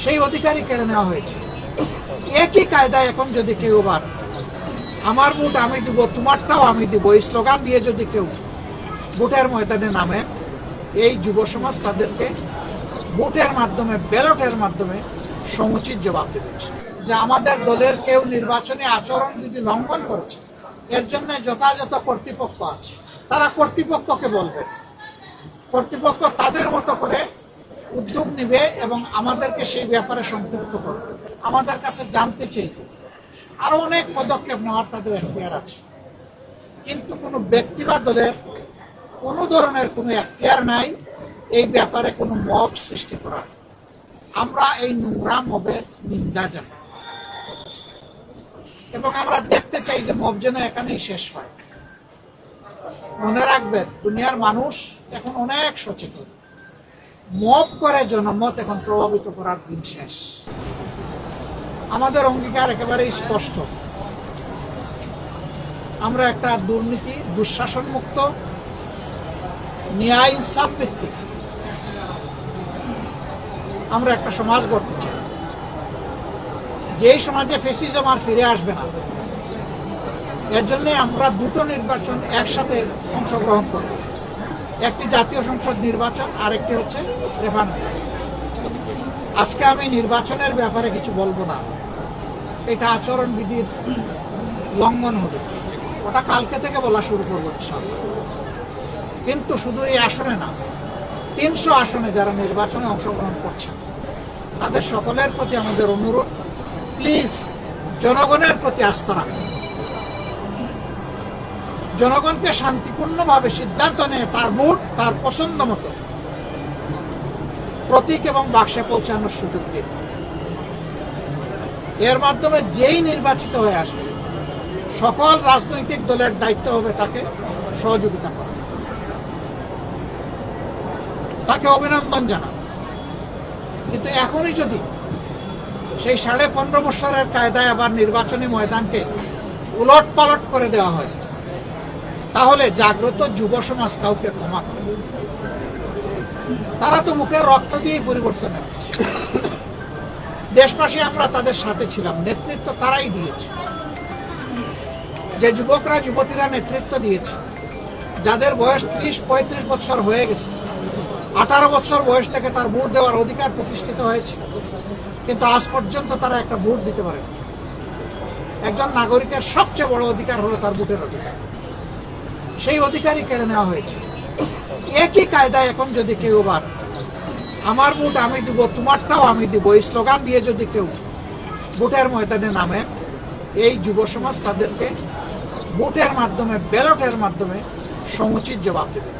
সেই অধিকারই কেড়ে নেওয়া হয়েছে। একই কায়দায় এখন যদি কেউ আবার আমার ভোট আমি দিব, তোমারটাও আমি দিব, এই স্লোগান দিয়ে যদি কেউ ভোটের ময়দানে নামে, এই যুব সমাজ তাদেরকে ভোটের মাধ্যমে, ব্যালটের মাধ্যমে সমুচিত জবাব দেবে। যে আমাদের দলের কেউ নির্বাচনী আচরণবিধি লঙ্ঘন করেছে, এর জন্য যথাযথ কর্তৃপক্ষ আছে, তারা কর্তৃপক্ষকে বলবে, কর্তৃপক্ষ তাদের মতো করে উদ্যোগ নিবে এবং আমাদেরকে সেই ব্যাপারে সম্পৃক্ত করবে। আমাদের কাছে জানতে চাই আরো অনেক পদক্ষেপ নেওয়ার তাদের এখতিয়ার আছে, কিন্তু কোনো ব্যক্তি বা দলের কোনো ধরনের কোনো এখতিয়ার নাই এই ব্যাপারে কোনো মব সৃষ্টি করার। আমরা এই নোংরা মবের নিন্দা জানাই এবং আমরা দেখতে চাই যে মব যেন এখানেই শেষ হয়। মনে রাখবেন, দুনিয়ার মানুষ এখন অনেক সচেতন। মব করে জনমত এখন প্রভাবিত করার দিন শেষ। আমাদের অঙ্গীকার একেবারে স্পষ্ট, আমরা একটা দুর্নীতি, দুঃশাসন মুক্ত, ন্যায় ইনসাফ ভিত্তিক আমরা একটা সমাজ গড়তে চাই, যেই সমাজে ফ্যাসিজম আর ফিরে আসবে না। এর জন্য আমরা দুটো নির্বাচন একসাথে অংশগ্রহণ করব, একটি জাতীয় সংসদ নির্বাচন আর একটি হচ্ছে রেফারেন্ডাম। আজকে আমি নির্বাচনের ব্যাপারে কিছু বলবো না, এটা আচরণবিধির লঙ্ঘন হবে, ওটা কালকে থেকে বলা শুরু করবো ইনশাআল্লাহ। কিন্তু শুধু এই আসনে না, 300 আসনে যারা নির্বাচনে অংশগ্রহণ করছেন তাদের সকলের প্রতি আমাদের অনুরোধ, প্লিজ জনগণের প্রতি আস্থা রাখুন। জনগণকে শান্তিপূর্ণভাবে সিদ্ধান্ত নিয়ে তার ভোট তার পছন্দ মতো প্রতীক এবং বাক্সে পৌঁছানোর সুযোগ দিন। এর মাধ্যমে যেই নির্বাচিত হয়ে আসবে, সকল রাজনৈতিক দলের দায়িত্ব হবে তাকে সহযোগিতা করা, তাকে অভিনন্দন জানানো। কিন্তু এখনই যদি সেই 15.5 বছরের কায়দায় আবার নির্বাচনী ময়দানকে উলট পালট করে দেওয়া হয়, তাহলে জাগ্রত যুব সমাজ কাউকে ক্ষমা করে। তারা তো মুখের রক্ত দিয়ে পরিবর্তন এনেছে। দেশবাসী আমরা তাদের সাথে ছিলাম, নেতৃত্ব তারাই দিয়েছে। যে যুবকরা যুবতীরা নেতৃত্ব দিয়েছে, যাদের বয়স 30-35 বছর হয়ে গেছে, 18 বছর বয়স থেকে তার ভোট দেওয়ার অধিকার প্রতিষ্ঠিত হয়েছে, কিন্তু আজ পর্যন্ত তারা একটা ভোট দিতে পারে। একজন নাগরিকের সবচেয়ে বড় অধিকার হলো তার ভোটের অধিকার, সেই অধিকারই কেড়ে নেওয়া হয়েছে। একই কায়দায় এখন যদি কেউ আবার আমার ভোট আমি দিব, তোমারটাও আমি দিব, এই স্লোগান দিয়ে যদি কেউ ভোটের ময়দানে নামে, এই যুব সমাজ তাদেরকে ভোটের মাধ্যমে, ব্যালটের মাধ্যমে সমুচিত জবাব দেবে।